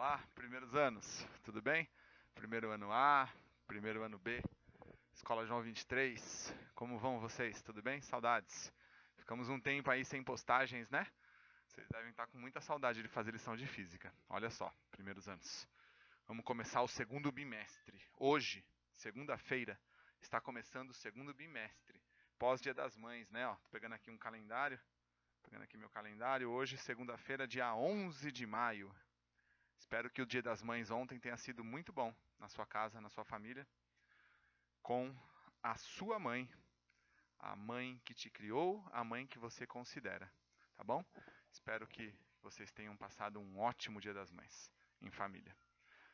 Olá, primeiros anos, tudo bem? Primeiro ano A, primeiro ano B, Escola João 23, como vão vocês? Tudo bem? Saudades. Ficamos um tempo aí sem postagens, né? Vocês devem estar com muita saudade de fazer lição de física. Olha só, primeiros anos. Vamos começar o segundo bimestre. Hoje, segunda-feira, está começando o segundo bimestre. Pós-Dia das Mães, né? Ó, tô pegando aqui um calendário. Pegando aqui meu calendário. Hoje, segunda-feira, dia 11 de maio. Espero que o Dia das Mães ontem tenha sido muito bom na sua casa, na sua família, com a sua mãe, a mãe que te criou, a mãe que você considera, tá bom? Espero que vocês tenham passado um ótimo Dia das Mães em família.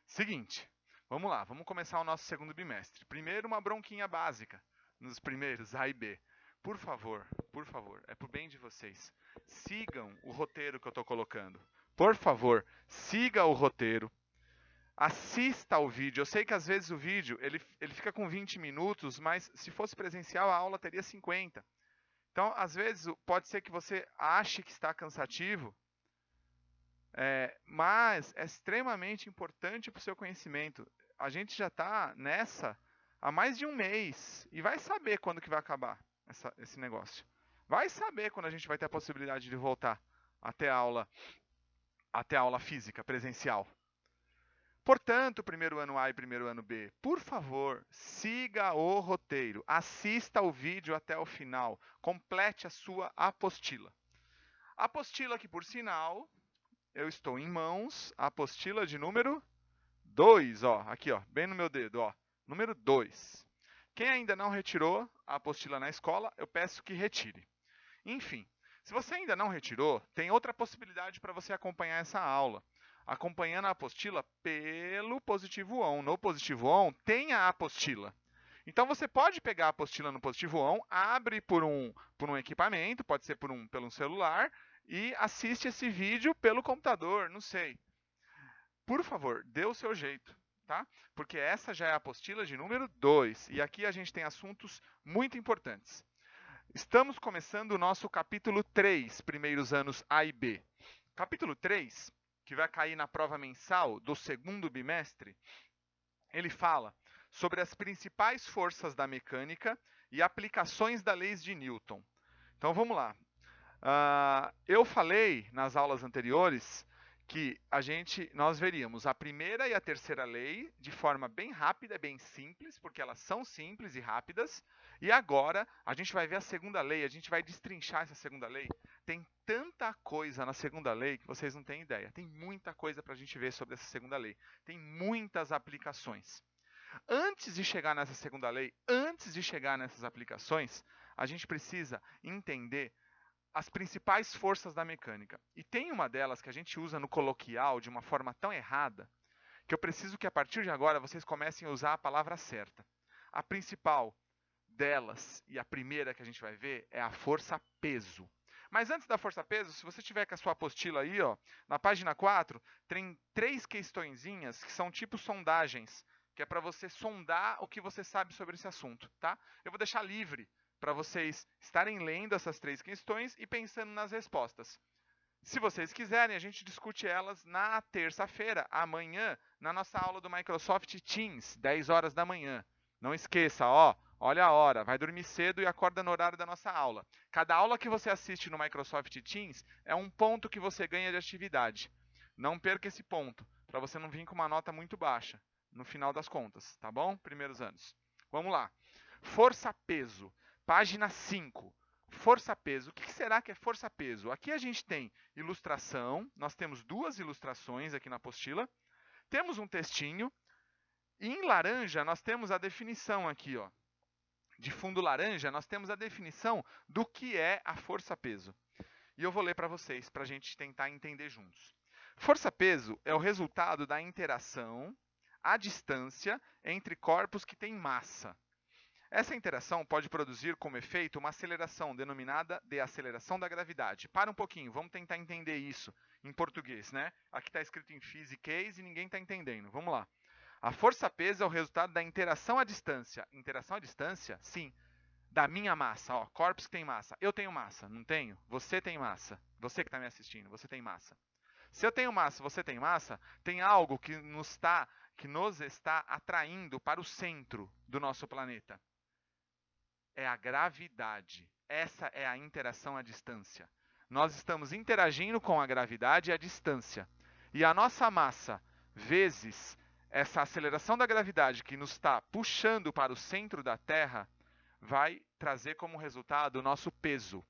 Seguinte, vamos lá, vamos começar o nosso segundo bimestre. Primeiro, uma bronquinha básica nos primeiros A e B. Por favor, é pro bem de vocês. Sigam o roteiro que eu estou colocando. Por favor, siga o roteiro. Assista ao vídeo. Eu sei que às vezes o vídeo ele fica com 20 minutos, mas se fosse presencial a aula teria 50. Então, às vezes, pode ser que você ache que está cansativo, mas é extremamente importante para o seu conhecimento. A gente já está nessa há mais de um mês e vai saber quando que vai acabar esse negócio. Vai saber quando a gente vai ter a possibilidade de voltar até a aula física, presencial. Portanto, primeiro ano A e primeiro ano B, por favor, siga o roteiro, assista o vídeo até o final, complete a sua apostila. Apostila que, por sinal, eu estou em mãos, a apostila de número 2, ó, aqui, ó, bem no meu dedo, ó, número 2. Quem ainda não retirou a apostila na escola, eu peço que retire. Enfim, se você ainda não retirou, tem outra possibilidade para você acompanhar essa aula. Acompanhando a apostila pelo Positivo On. No Positivo On tem a apostila. Então você pode pegar a apostila no Positivo On, abre por um equipamento, pode ser pelo um celular, e assiste esse vídeo pelo computador, não sei. Por favor, dê o seu jeito, tá? Porque essa já é a apostila de número 2. E aqui a gente tem assuntos muito importantes. Estamos começando o nosso capítulo 3, primeiros anos A e B. Capítulo 3, que vai cair na prova mensal do segundo bimestre, ele fala sobre as principais forças da mecânica e aplicações das leis de Newton. Então vamos lá. Eu falei nas aulas anteriores que nós veríamos a primeira e a terceira lei de forma bem rápida, bem simples, porque elas são simples e rápidas. E agora a gente vai ver a segunda lei, a gente vai destrinchar essa segunda lei. Tem tanta coisa na segunda lei que vocês não têm ideia. Tem muita coisa para a gente ver sobre essa segunda lei. Tem muitas aplicações. Antes de chegar nessa segunda lei, antes de chegar nessas aplicações, a gente precisa entender as principais forças da mecânica. E tem uma delas que a gente usa no coloquial de uma forma tão errada que eu preciso que a partir de agora vocês comecem a usar a palavra certa. A principal delas e a primeira que a gente vai ver é a força peso. Mas antes da força peso, se você tiver com a sua apostila aí, ó, na página 4, tem 3 questõezinhas que são tipo sondagens, que é para você sondar o que você sabe sobre esse assunto, tá? Eu vou deixar livre para vocês estarem lendo essas 3 questões e pensando nas respostas. Se vocês quiserem, a gente discute elas na terça-feira, amanhã, na nossa aula do Microsoft Teams, 10 horas da manhã. Não esqueça, ó, olha a hora, vai dormir cedo e acorda no horário da nossa aula. Cada aula que você assiste no Microsoft Teams é um ponto que você ganha de atividade. Não perca esse ponto, para você não vir com uma nota muito baixa no final das contas, tá bom? Primeiros anos. Vamos lá. Força-peso. Página 5. Força-peso. O que será que é força-peso? Aqui a gente tem ilustração, nós temos 2 ilustrações aqui na apostila, temos um textinho, e em laranja nós temos a definição aqui, ó. De fundo laranja, nós temos a definição do que é a força-peso. E eu vou ler para vocês, para a gente tentar entender juntos. Força-peso é o resultado da interação à distância entre corpos que têm massa. Essa interação pode produzir como efeito uma aceleração denominada de aceleração da gravidade. Para um pouquinho, vamos tentar entender isso em português, né? Aqui está escrito em physics e ninguém está entendendo. Vamos lá. A força-peso é o resultado da interação à distância. Interação à distância? Sim. Da minha massa. Ó, corpos que têm massa. Eu tenho massa, não tenho? Você tem massa. Você que está me assistindo, você tem massa. Se eu tenho massa, você tem massa, tem algo que nos está atraindo para o centro do nosso planeta. É a gravidade. Essa é a interação à distância. Nós estamos interagindo com a gravidade à distância. E a nossa massa vezes essa aceleração da gravidade que nos está puxando para o centro da Terra vai trazer como resultado o nosso peso.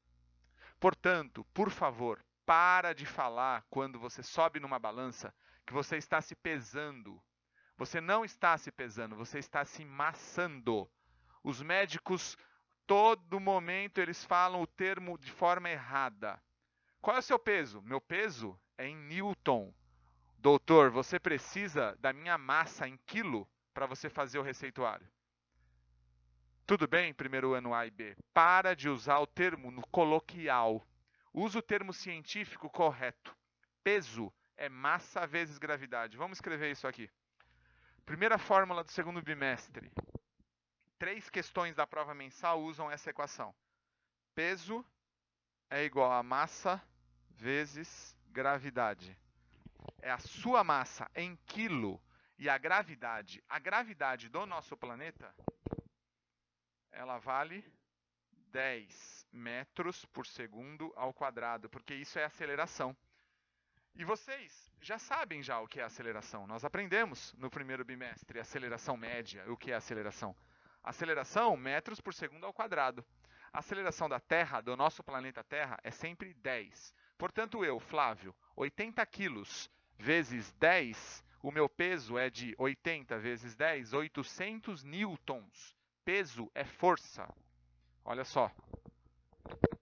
Portanto, por favor, para de falar quando você sobe numa balança que você está se pesando. Você não está se pesando, você está se massando. Os médicos, todo momento, eles falam o termo de forma errada. Qual é o seu peso? Meu peso é em Newton. Doutor, você precisa da minha massa em quilo para você fazer o receituário. Tudo bem, primeiro ano A e B? Para de usar o termo no coloquial. Usa o termo científico correto. Peso é massa vezes gravidade. Vamos escrever isso aqui. Primeira fórmula do segundo bimestre. 3 questões da prova mensal usam essa equação. Peso é igual a massa vezes gravidade. É a sua massa em quilo e a gravidade do nosso planeta, ela vale 10 metros por segundo ao quadrado, porque isso é aceleração. E vocês já sabem já o que é aceleração. Nós aprendemos no primeiro bimestre aceleração média, o que é aceleração. Aceleração, metros por segundo ao quadrado. A aceleração da Terra, do nosso planeta Terra, é sempre 10. Portanto, eu, Flávio, 80 quilos vezes 10, o meu peso é de 80 vezes 10, 800 newtons. Peso é força. Olha só.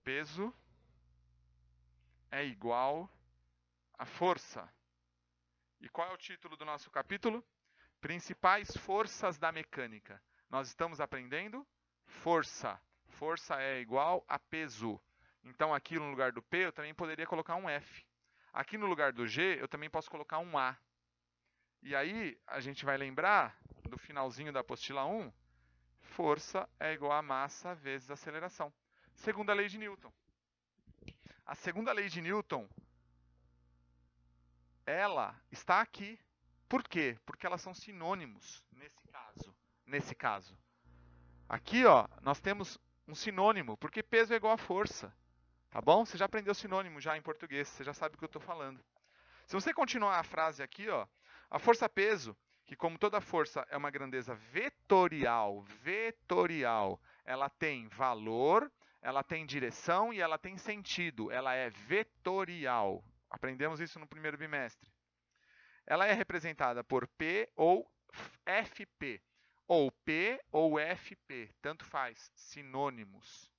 Peso é igual a força. E qual é o título do nosso capítulo? Principais forças da mecânica. Nós estamos aprendendo força. Força é igual a peso. Então aqui no lugar do P eu também poderia colocar um F. Aqui no lugar do G eu também posso colocar um A. E aí a gente vai lembrar do finalzinho da apostila 1, força é igual a massa vezes aceleração. Segunda lei de Newton. A segunda lei de Newton, ela está aqui. Por quê? Porque elas são sinônimos nesse caso. Aqui, ó, nós temos um sinônimo, porque peso é igual a força. Tá bom? Você já aprendeu sinônimo já em português, você já sabe o que eu estou falando. Se você continuar a frase aqui, ó, a força-peso, que como toda força é uma grandeza vetorial, ela tem valor, ela tem direção e ela tem sentido, ela é vetorial. Aprendemos isso no primeiro bimestre. Ela é representada por P ou FP, ou P ou FP, tanto faz, sinônimos.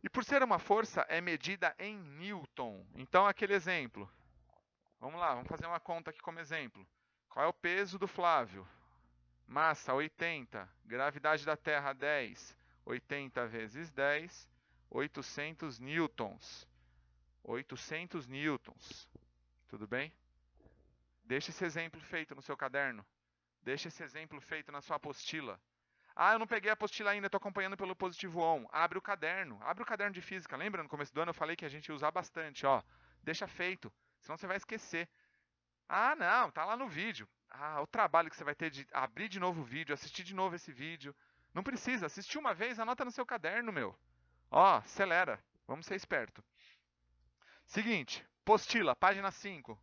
E por ser uma força, é medida em Newton. Então, aquele exemplo. Vamos lá, vamos fazer uma conta aqui como exemplo. Qual é o peso do Flávio? Massa, 80. Gravidade da Terra, 10. 80 vezes 10, 800 newtons. 800 newtons. Tudo bem? Deixa esse exemplo feito no seu caderno. Deixa esse exemplo feito na sua apostila. Ah, eu não peguei a apostila ainda, estou acompanhando pelo Positivo On. Abre o caderno de física. Lembra no começo do ano eu falei que a gente ia usar bastante, ó. Deixa feito, senão você vai esquecer. Ah, não, tá lá no vídeo. Ah, o trabalho que você vai ter de abrir de novo o vídeo, assistir de novo esse vídeo. Não precisa, assistir uma vez, anota no seu caderno, meu. Ó, acelera, vamos ser esperto. Seguinte, apostila, página 5.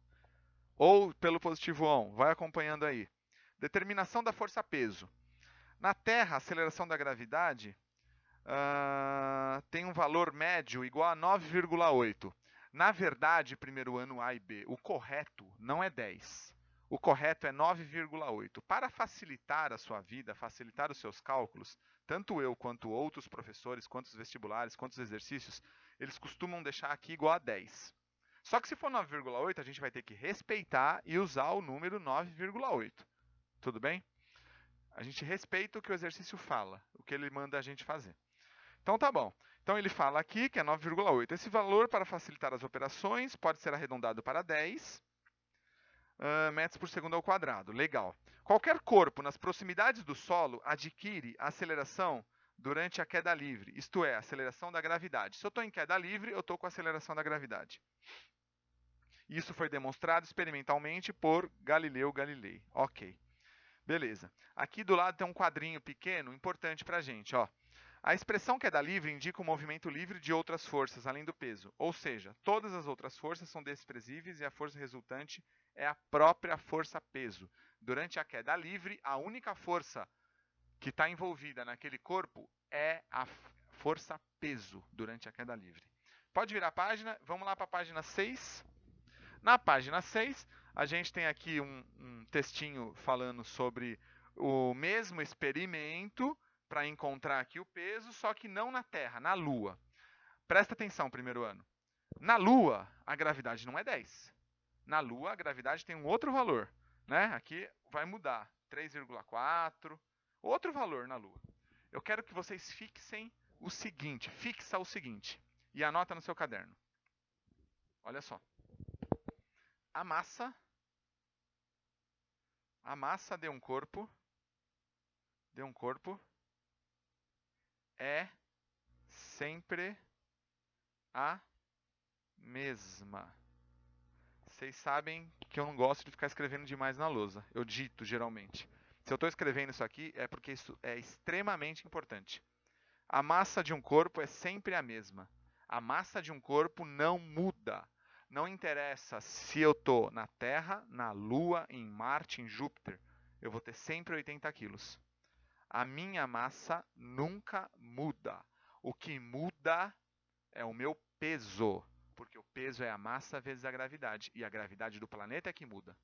Ou pelo Positivo On, vai acompanhando aí. Determinação da força-peso. Na Terra, a aceleração da gravidade tem um valor médio igual a 9,8. Na verdade, primeiro ano A e B, o correto não é 10. O correto é 9,8. Para facilitar a sua vida, facilitar os seus cálculos, tanto eu quanto outros professores, quanto os vestibulares, quanto os exercícios, eles costumam deixar aqui igual a 10. Só que se for 9,8, a gente vai ter que respeitar e usar o número 9,8. Tudo bem? A gente respeita o que o exercício fala, o que ele manda a gente fazer. Então tá bom. Então ele fala aqui que é 9,8. Esse valor, para facilitar as operações, pode ser arredondado para 10 metros por segundo ao quadrado. Legal. Qualquer corpo nas proximidades do solo adquire aceleração durante a queda livre, isto é, a aceleração da gravidade. Se eu estou em queda livre, eu estou com a aceleração da gravidade. Isso foi demonstrado experimentalmente por Galileu Galilei. Ok. Beleza. Aqui do lado tem um quadrinho pequeno, importante para a gente. Ó. A expressão queda livre indica o movimento livre de outras forças, além do peso. Ou seja, todas as outras forças são desprezíveis e a força resultante é a própria força-peso. Durante a queda livre, a única força que está envolvida naquele corpo é a força-peso durante a queda livre. Pode virar a página, vamos lá para a página 6. Na página 6, a gente tem aqui um textinho falando sobre o mesmo experimento para encontrar aqui o peso, só que não na Terra, na Lua. Presta atenção, primeiro ano. Na Lua, a gravidade não é 10. Na Lua, a gravidade tem um outro valor. Né? Aqui vai mudar, 3,4, outro valor na Lua. Eu quero que vocês fixem o seguinte, fixa o seguinte, e anota no seu caderno. Olha só. A massa de um corpo é sempre a mesma. Vocês sabem que eu não gosto de ficar escrevendo demais na lousa. Eu dito, geralmente. Se eu estou escrevendo isso aqui, é porque isso é extremamente importante. A massa de um corpo é sempre a mesma. A massa de um corpo não muda. Não interessa se eu estou na Terra, na Lua, em Marte, em Júpiter. Eu vou ter sempre 80 quilos. A minha massa nunca muda. O que muda é o meu peso. Porque o peso é a massa vezes a gravidade. E a gravidade do planeta é que muda.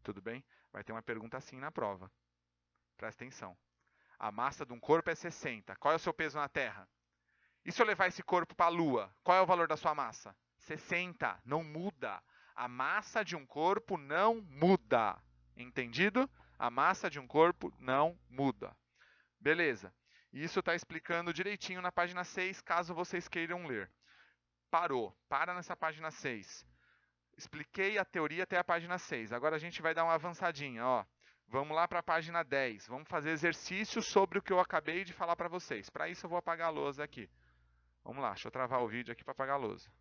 Tudo bem? Vai ter uma pergunta assim na prova. Presta atenção. A massa de um corpo é 60. Qual é o seu peso na Terra? E se eu levar esse corpo para a Lua? Qual é o valor da sua massa? 60. Não muda. A massa de um corpo não muda. Entendido? A massa de um corpo não muda. Beleza. Isso está explicando direitinho na página 6, caso vocês queiram ler. Parou. Para nessa página 6. Expliquei a teoria até a página 6. Agora a gente vai dar uma avançadinha. Ó. Vamos lá para a página 10. Vamos fazer exercícios sobre o que eu acabei de falar para vocês. Para isso eu vou apagar a lousa aqui. Vamos lá, deixa eu travar o vídeo aqui para apagar a lousa.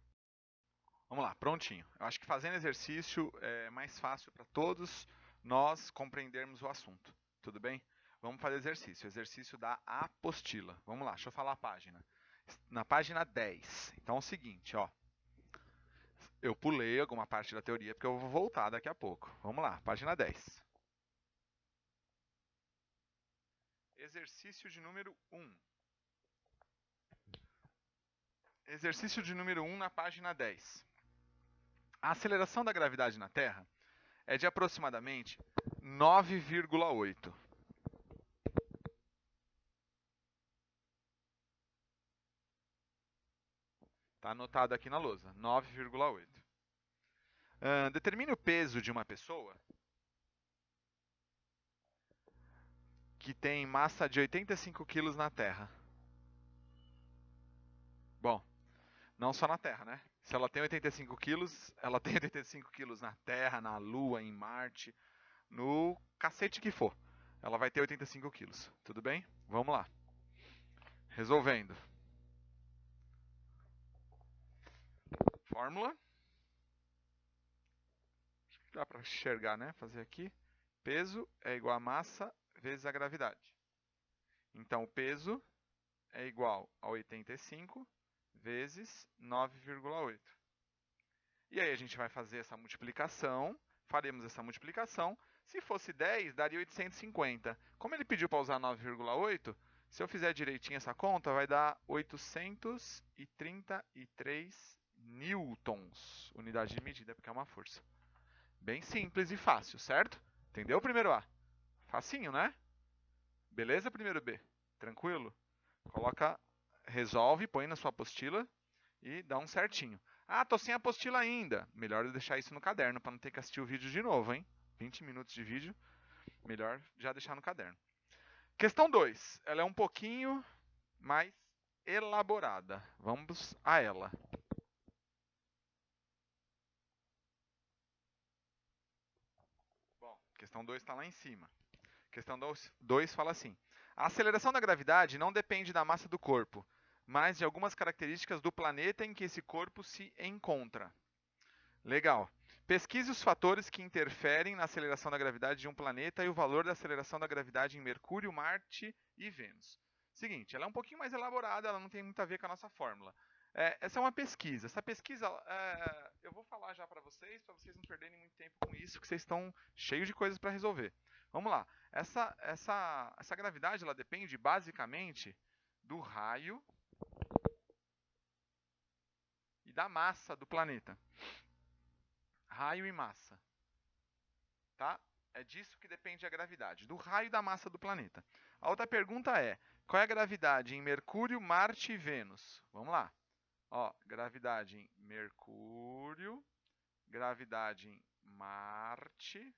Vamos lá, prontinho. Eu acho que fazendo exercício é mais fácil para todos nós compreendermos o assunto. Tudo bem? Vamos fazer exercício. Exercício da apostila. Vamos lá, deixa eu falar a página. Na página 10. Então é o seguinte, ó. Eu pulei alguma parte da teoria porque eu vou voltar daqui a pouco. Vamos lá, página 10. Exercício de número 1. Exercício de número 1 na página 10. A aceleração da gravidade na Terra é de aproximadamente 9,8. Está anotado aqui na lousa, 9,8. Determine o peso de uma pessoa que tem massa de 85 kg na Terra. Bom, não só na Terra, né? Se ela tem 85 quilos, ela tem 85 quilos na Terra, na Lua, em Marte, no cacete que for. Ela vai ter 85 quilos. Tudo bem? Vamos lá. Resolvendo. Fórmula. Dá para enxergar, né? Fazer aqui. Peso é igual a massa vezes a gravidade. Então, o peso é igual a 85 vezes 9,8. E aí a gente vai fazer essa multiplicação. Faremos essa multiplicação. Se fosse 10, daria 850. Como ele pediu para usar 9,8, se eu fizer direitinho essa conta, vai dar 833 newtons. Unidade de medida, porque é uma força. Bem simples e fácil, certo? Entendeu, primeiro A? Facinho, né? Beleza, primeiro B? Tranquilo? Coloca, resolve, põe na sua apostila e dá um certinho. Ah, tô sem apostila ainda. Melhor eu deixar isso no caderno para não ter que assistir o vídeo de novo, hein? 20 minutos de vídeo, melhor já deixar no caderno. Questão 2. Ela é um pouquinho mais elaborada. Vamos a ela. Bom, questão 2 está lá em cima. Questão 2 fala assim. A aceleração da gravidade não depende da massa do corpo, mas de algumas características do planeta em que esse corpo se encontra. Legal. Pesquise os fatores que interferem na aceleração da gravidade de um planeta e o valor da aceleração da gravidade em Mercúrio, Marte e Vênus. Seguinte, ela é um pouquinho mais elaborada, ela não tem muito a ver com a nossa fórmula. Essa é uma pesquisa. Essa pesquisa, eu vou falar já para vocês não perderem muito tempo com isso, que vocês estão cheios de coisas para resolver. Vamos lá. Essa gravidade, ela depende basicamente do raio e da massa do planeta. Raio e massa. Tá? É disso que depende a gravidade, do raio e da massa do planeta. A outra pergunta é, qual é a gravidade em Mercúrio, Marte e Vênus? Vamos lá. Ó, gravidade em Mercúrio, gravidade em Marte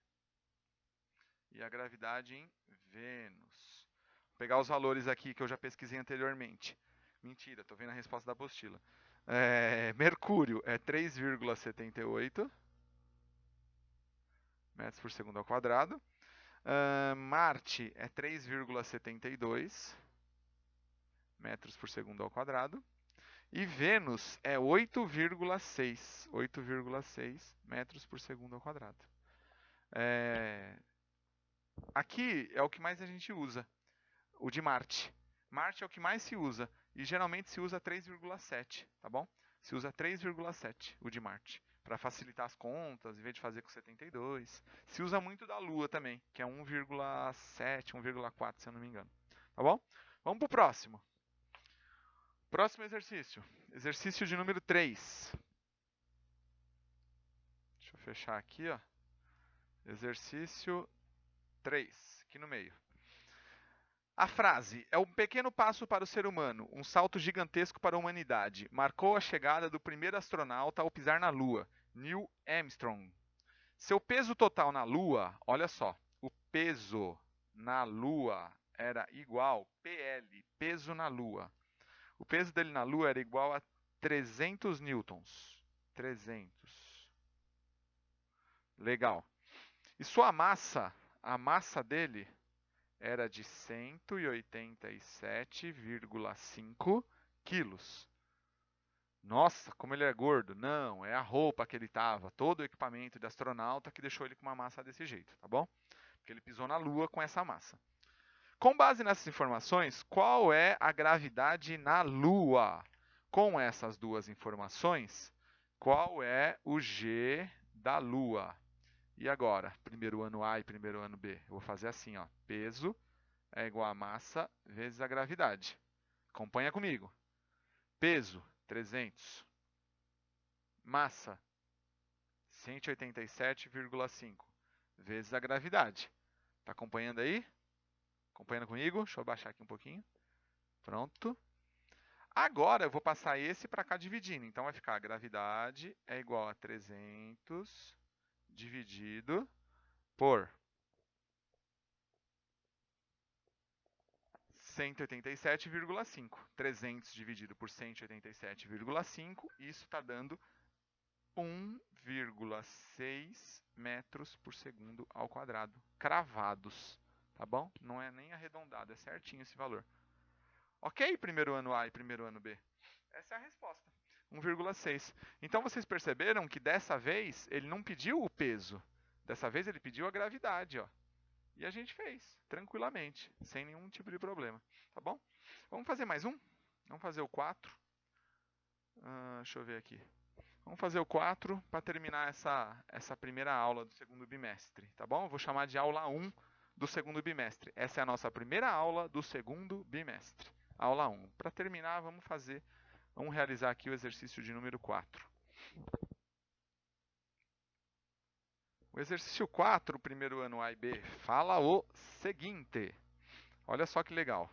e a gravidade em Vênus. Vou pegar os valores aqui que eu já pesquisei anteriormente. Mentira, estou vendo a resposta da apostila. Mercúrio é 3,78 metros por segundo ao quadrado. Marte é 3,72 metros por segundo ao quadrado. E Vênus é 8,6 metros por segundo ao quadrado. Aqui é o que mais a gente usa, o de Marte. Marte é o que mais se usa, e geralmente se usa 3,7, tá bom? Se usa 3,7, o de Marte, para facilitar as contas, em vez de fazer com 72. Se usa muito da Lua também, que é 1,7, 1,4, se eu não me engano. Tá bom? Vamos para o próximo. Próximo exercício. Exercício de número 3. Deixa eu fechar aqui, ó. Exercício 3, aqui no meio. A frase é um pequeno passo para o ser humano, um salto gigantesco para a humanidade. Marcou a chegada do primeiro astronauta ao pisar na Lua, Neil Armstrong. Seu peso total na Lua, olha só, o peso na Lua era igual, PL, peso na Lua. O peso dele na Lua era igual a 300 newtons. 300. Legal. E sua massa, a massa dele era de 187,5 quilos. Nossa, como ele é gordo. Não, é a roupa que ele estava, todo o equipamento de astronauta que deixou ele com uma massa desse jeito, tá bom? Porque ele pisou na Lua com essa massa. Com base nessas informações, qual é a gravidade na Lua? Com essas duas informações, qual é o G da Lua? E agora, primeiro ano A e primeiro ano B? Eu vou fazer assim, ó. Peso é igual a massa vezes a gravidade. Acompanha comigo. Peso, 300. Massa, 187,5 vezes a gravidade. Tá acompanhando aí? Acompanhando comigo? Deixa eu abaixar aqui um pouquinho. Pronto. Agora eu vou passar esse para cá dividindo. Então vai ficar a gravidade é igual a 300 dividido por 187,5. 300 dividido por 187,5, isso está dando 1,6 metros por segundo ao quadrado, cravados, tá bom? Não é nem arredondado, é certinho esse valor. Ok, primeiro ano A e primeiro ano B? Essa é a resposta, 1,6. Então vocês perceberam que dessa vez ele não pediu o peso, dessa vez ele pediu a gravidade, ó. E a gente fez, tranquilamente, sem nenhum tipo de problema, tá bom? Vamos fazer mais um? Vamos fazer o 4. Deixa eu ver aqui. Vamos fazer o 4 para terminar essa primeira aula do segundo bimestre, tá bom? Eu vou chamar de aula 1 do segundo bimestre. Essa é a nossa primeira aula do segundo bimestre. Aula 1. Para terminar, vamos realizar aqui o exercício de número 4. O exercício 4, primeiro ano A e B, fala o seguinte. Olha só que legal.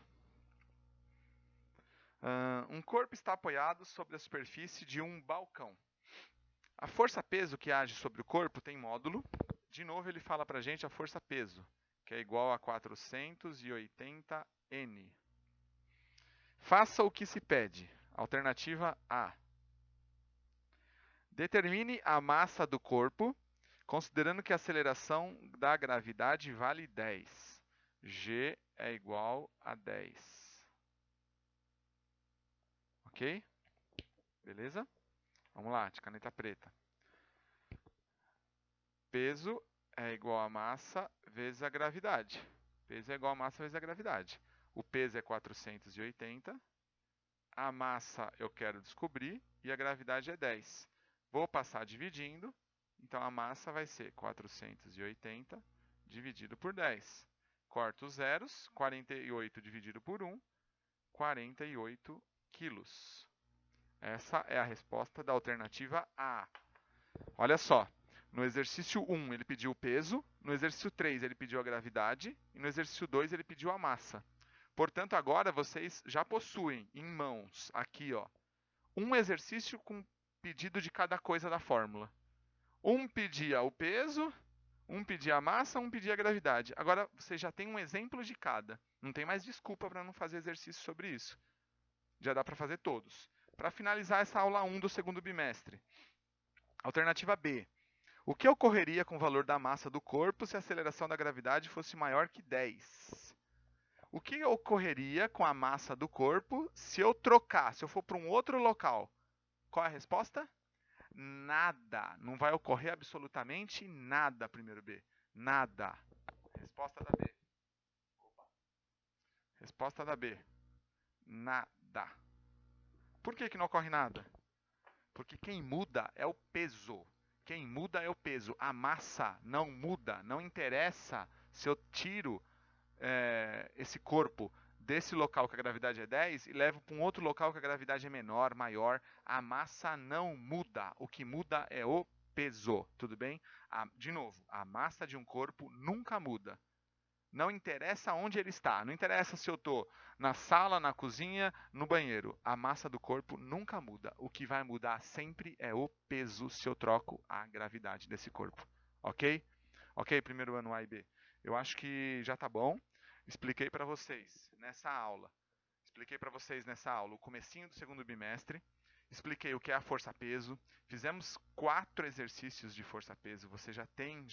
Um corpo está apoiado sobre a superfície de um balcão. A força-peso que age sobre o corpo tem módulo. De novo ele fala para a gente a força-peso, que é igual a 480 N. Faça o que se pede. Alternativa A. Determine a massa do corpo, considerando que a aceleração da gravidade vale 10. G é igual a 10. Ok? Beleza? Vamos lá, de caneta preta. peso é igual a massa vezes a gravidade. Peso é igual a massa vezes a gravidade. O peso é 480, a massa eu quero descobrir e a gravidade é 10. Vou passar dividindo, então a massa vai ser 480 dividido por 10. Corto os zeros, 48 dividido por 1, 48 quilos. Essa é a resposta da alternativa A. Olha só, no exercício 1 ele pediu o peso, no exercício 3 ele pediu a gravidade e no exercício 2 ele pediu a massa. Portanto, agora vocês já possuem em mãos, aqui, ó, um exercício com pedido de cada coisa da fórmula. Um pedia o peso, um pedia a massa, um pedia a gravidade. Agora vocês já têm um exemplo de cada. Não tem mais desculpa para não fazer exercício sobre isso. Já dá para fazer todos. Para finalizar essa aula 1 do segundo bimestre. Alternativa B. O que ocorreria com o valor da massa do corpo se a aceleração da gravidade fosse maior que 10? O que ocorreria com a massa do corpo se eu trocar, se eu for para um outro local? Qual é a resposta? Nada. Não vai ocorrer absolutamente nada, primeiro B. Nada. Resposta da B. Resposta da B. Nada. Por que não ocorre nada? Porque quem muda é o peso. Quem muda é o peso. A massa não muda. Não interessa se eu tiro esse corpo desse local que a gravidade é 10 e levo para um outro local que a gravidade é menor, maior. A massa não muda. O que muda é o peso. Tudo bem? De novo, a massa de um corpo nunca muda. Não interessa onde ele está. Não interessa se eu estou na sala, na cozinha, no banheiro. A massa do corpo nunca muda. O que vai mudar sempre é o peso se eu troco a gravidade desse corpo. Ok? Ok, primeiro ano A e B. Eu acho que já tá bom. Expliquei para vocês nessa aula. O comecinho do segundo bimestre. Expliquei o que é a força-peso. Fizemos 4 exercícios de força-peso. Você já tem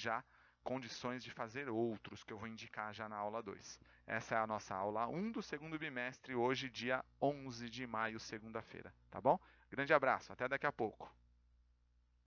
condições de fazer outros que eu vou indicar já na aula 2. Essa é a nossa aula 1 do segundo bimestre, hoje dia 11 de maio, segunda-feira, tá bom? Grande abraço, até daqui a pouco.